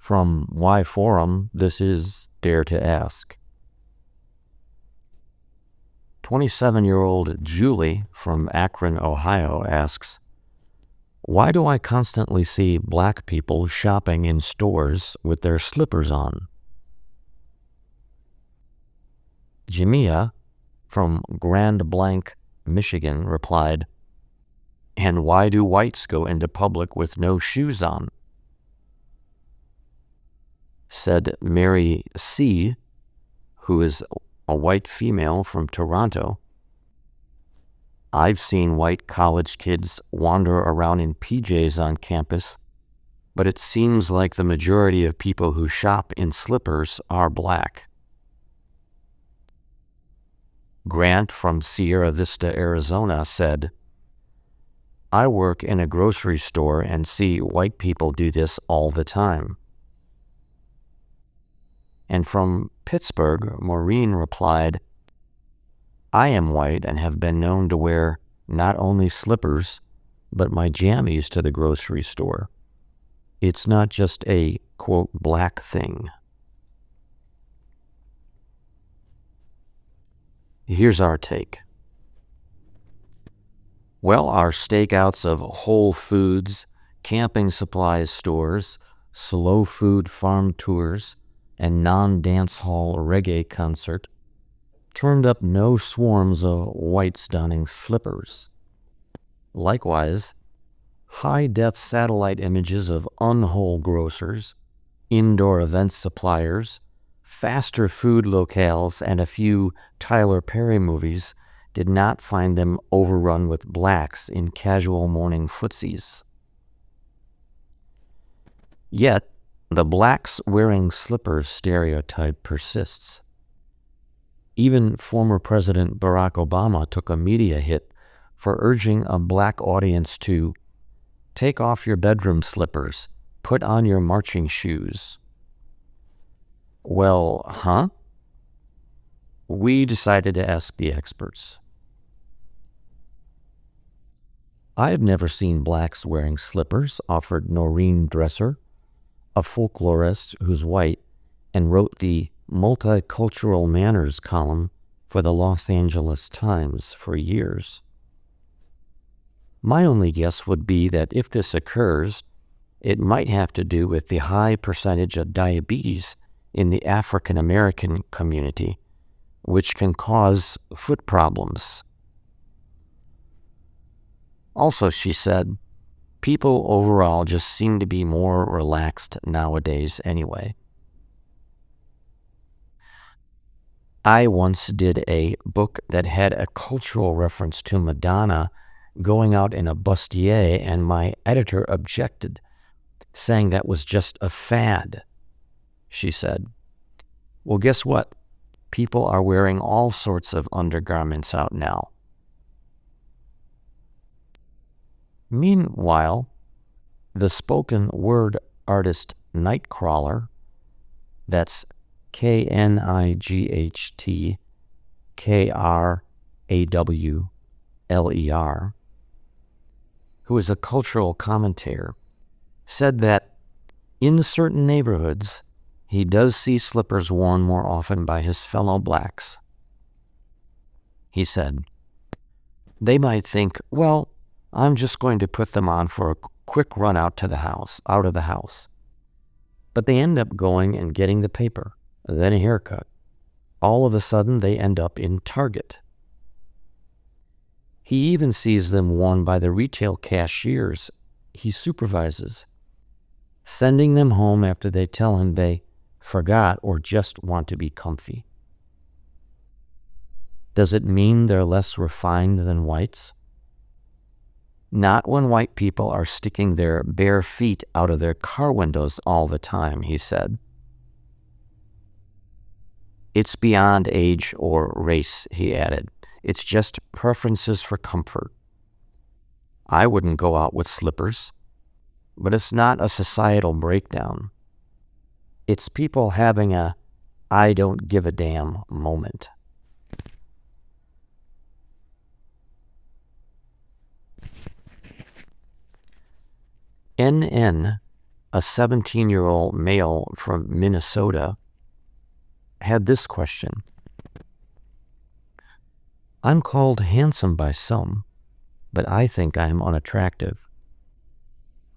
From Y Forum, this is Dare to Ask. 27-year-old Julie from Akron, Ohio asks, why do I constantly see black people shopping in stores with their slippers on? Jamia from Grand Blanc, Michigan replied, and why do whites go into public with no shoes on? Said Mary C., who is a white female from Toronto, I've seen white college kids wander around in PJs on campus, but it seems like the majority of people who shop in slippers are black. Grant from Sierra Vista, Arizona said, I work in a grocery store and see white people do this all the time. And from Pittsburgh, Maureen replied, I am white and have been known to wear not only slippers, but my jammies to the grocery store. It's not just a, quote, black thing. Here's our take. Well, our stakeouts of Whole Foods, camping supplies stores, slow food farm tours, and non-dance hall reggae concert turned up no swarms of whites donning slippers. Likewise, high-def satellite images of unwhole grocers, indoor event suppliers, faster food locales, and a few Tyler Perry movies did not find them overrun with blacks in casual morning footsies. Yet, the blacks wearing slippers stereotype persists. Even former President Barack Obama took a media hit for urging a black audience to take off your bedroom slippers, put on your marching shoes. Well, huh? We decided to ask the experts. I have never seen blacks wearing slippers, offered Noreen Dresser, a folklorist who's white and wrote the Multicultural Manners column for the Los Angeles Times for years. My only guess would be that if this occurs, it might have to do with the high percentage of diabetes in the African American community, which can cause foot problems. Also, she said, people overall just seem to be more relaxed nowadays anyway. I once did a book that had a cultural reference to Madonna going out in a bustier, and my editor objected, saying that was just a fad. She said, well, guess what? People are wearing all sorts of undergarments out now. Meanwhile, the spoken word artist Nightcrawler, that's Knightcrawler, who is a cultural commentator, said that in certain neighborhoods, he does see slippers worn more often by his fellow blacks. He said, they might think, well, I'm just going to put them on for a quick run out of the house. But they end up going and getting the paper, then a haircut. All of a sudden, they end up in Target. He even sees them worn by the retail cashiers he supervises, sending them home after they tell him they forgot or just want to be comfy. Does it mean they're less refined than whites? Not when white people are sticking their bare feet out of their car windows all the time, he said. It's beyond age or race, he added. It's just preferences for comfort. I wouldn't go out with slippers, but it's not a societal breakdown. It's people having a I don't give a damn moment. NN a 17-year-old male from Minnesota had this question. I'm called handsome by some, but I think I am unattractive.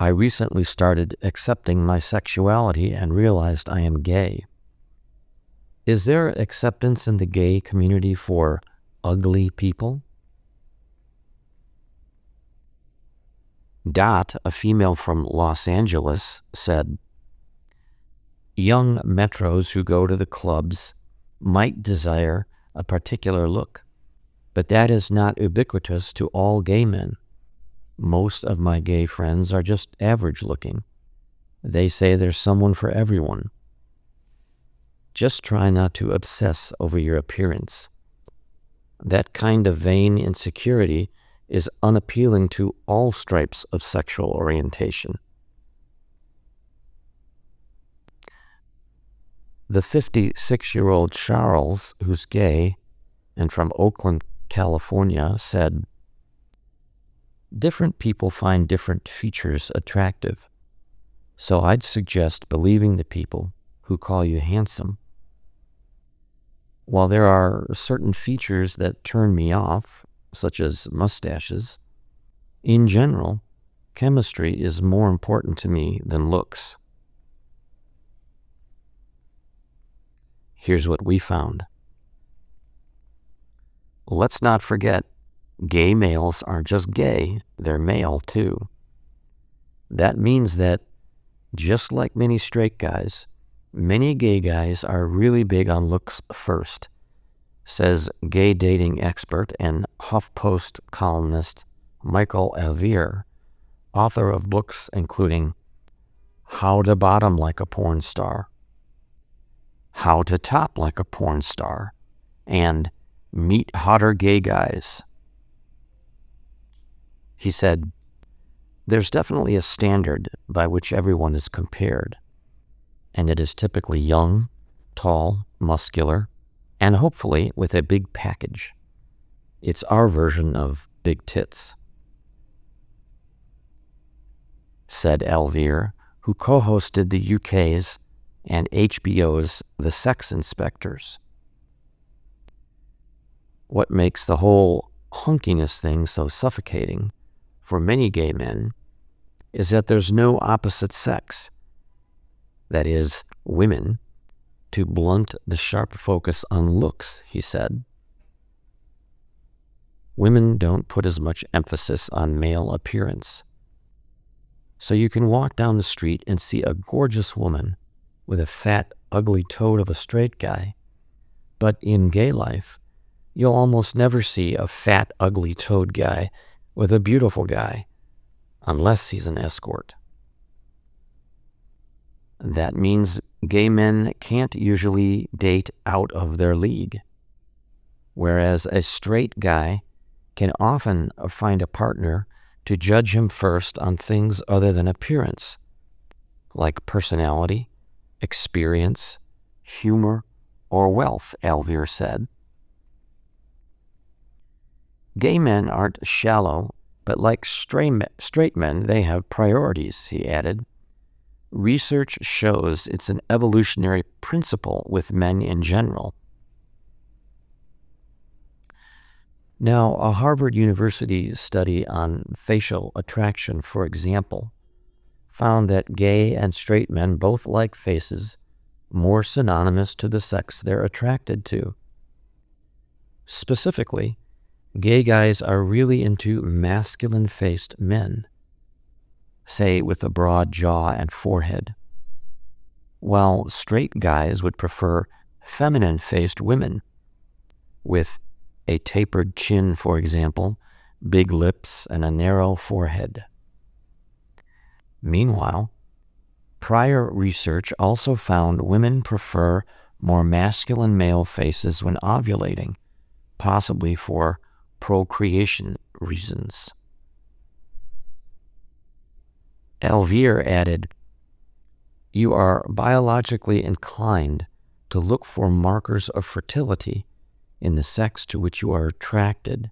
I recently started accepting my sexuality and realized I am gay. Is there acceptance in the gay community for ugly people? Dot, a female from Los Angeles, said, young metros who go to the clubs might desire a particular look, but that is not ubiquitous to all gay men. Most of my gay friends are just average looking. They say there's someone for everyone. Just try not to obsess over your appearance. That kind of vain insecurity is unappealing to all stripes of sexual orientation. The 56-year-old Charles, who's gay and from Oakland, California, said, different people find different features attractive, so I'd suggest believing the people who call you handsome. While there are certain features that turn me off, such as mustaches, in general, chemistry is more important to me than looks. Here's what we found. Let's not forget, gay males aren't just gay, they're male too. That means that, just like many straight guys, many gay guys are really big on looks first, says gay dating expert and HuffPost columnist Michael Alvear, author of books including How to Bottom Like a Porn Star, How to Top Like a Porn Star, and Meet Hotter Gay Guys. He said, there's definitely a standard by which everyone is compared, and it is typically young, tall, muscular, and hopefully with a big package. It's our version of big tits, said Alvear, who co-hosted the UK's and HBO's The Sex Inspectors. What makes the whole hunkiness thing so suffocating for many gay men is that there's no opposite sex, that is, women, to blunt the sharp focus on looks, he said. Women don't put as much emphasis on male appearance. So you can walk down the street and see a gorgeous woman with a fat, ugly toad of a straight guy, but in gay life, you'll almost never see a fat, ugly toad guy with a beautiful guy, unless he's an escort. That means gay men can't usually date out of their league, whereas a straight guy can often find a partner to judge him first on things other than appearance, like personality, experience, humor, or wealth, Alvear said. Gay men aren't shallow, but like straight men, they have priorities, he added. Research shows it's an evolutionary principle with men in general. Now, a Harvard University study on facial attraction, for example, found that gay and straight men both like faces more synonymous to the sex they're attracted to. Specifically, gay guys are really into masculine-faced men, say with a broad jaw and forehead, while straight guys would prefer feminine-faced women with a tapered chin, for example, big lips, and a narrow forehead. Meanwhile, prior research also found women prefer more masculine male faces when ovulating, possibly for procreation reasons. Alvear added, you are biologically inclined to look for markers of fertility in the sex to which you are attracted.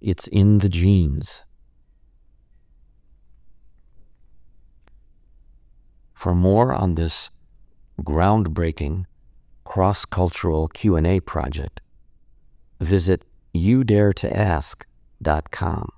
It's in the genes. For more on this groundbreaking cross-cultural Q&A project, visit youdaretoask.com.